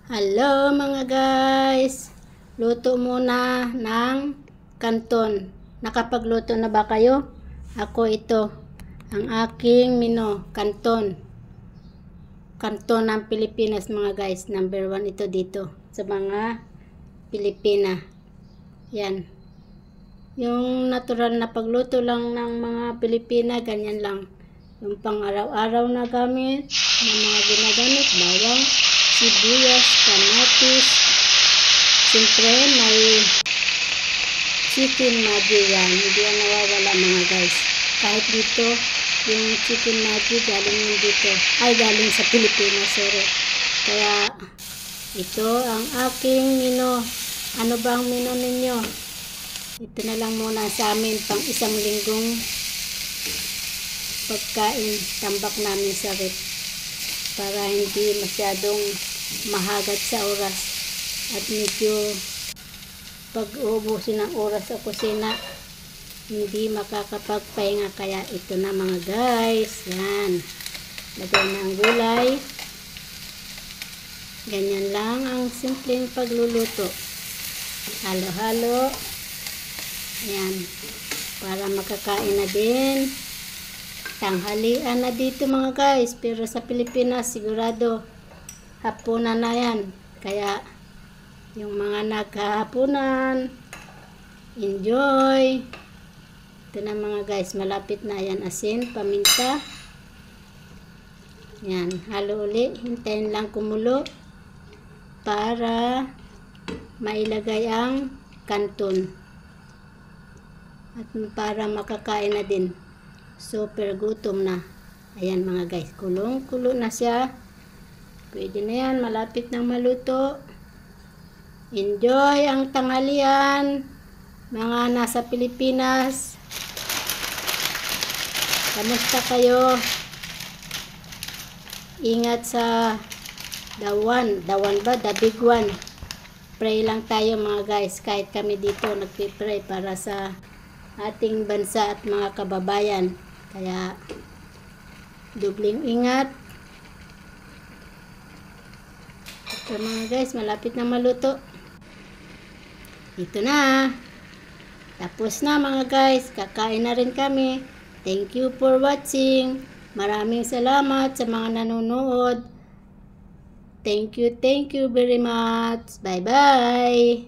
Hello mga guys! Luto muna ng kanton. Nakapagluto na ba kayo? Ako ito. Ang aking menu. Kanton. Kanton ng Pilipinas mga guys. Number 1 ito dito. Sa mga Pilipina. Yan. Yung natural na pagluto lang ng mga Pilipina. Ganyan lang. Yung pang araw-araw na gamit. Yung mga ginagamit. Bawang, sibuyas, kamatis. Siyempre, may chicken magic yan. Hindi yan nawawala mga guys. Kahit dito, yung chicken magic galing yun dito. Ay, galing sa Pilipinas, sorry. Kaya, ito ang aking menu. Ano ba ang menu ninyo? Ito na lang muna sa amin pang isang linggong pagkain. Tambak namin sa rep. Para hindi masyadong mahagat sa oras at medyo pag-ubusin ng oras sa kusina hindi makakapagpahinga. Kaya ito na mga guys, yan, lagay na ang gulay. Ganyan lang ang simpleng pagluluto, halo-halo, yan, para makakain na din. Tanghalian na dito mga guys, pero sa Pilipinas sigurado hapunan na yan. Kaya yung mga naghahapunan, enjoy. Ito na mga guys, malapit na yan. Asin, paminta, yan, halo uli. Hintayin lang kumulo para mailagay ang kanton at para makakain na din. Super gutom na. Ayan mga guys, kulong-kulo na siya. Pwede na yan, malapit nang maluto. Enjoy ang tanghalian mga nasa Pilipinas. Kamusta kayo? Ingat sa the one ba? The big one. Pray lang tayo mga guys. Kahit kami dito nagpipray para sa ating bansa at mga kababayan. Kaya dubling ingat. Ito mga guys, malapit na maluto. Ito na. Tapos na mga guys. Kakain na rin kami. Thank you for watching. Maraming salamat sa mga nanonood. Thank you very much. Bye bye.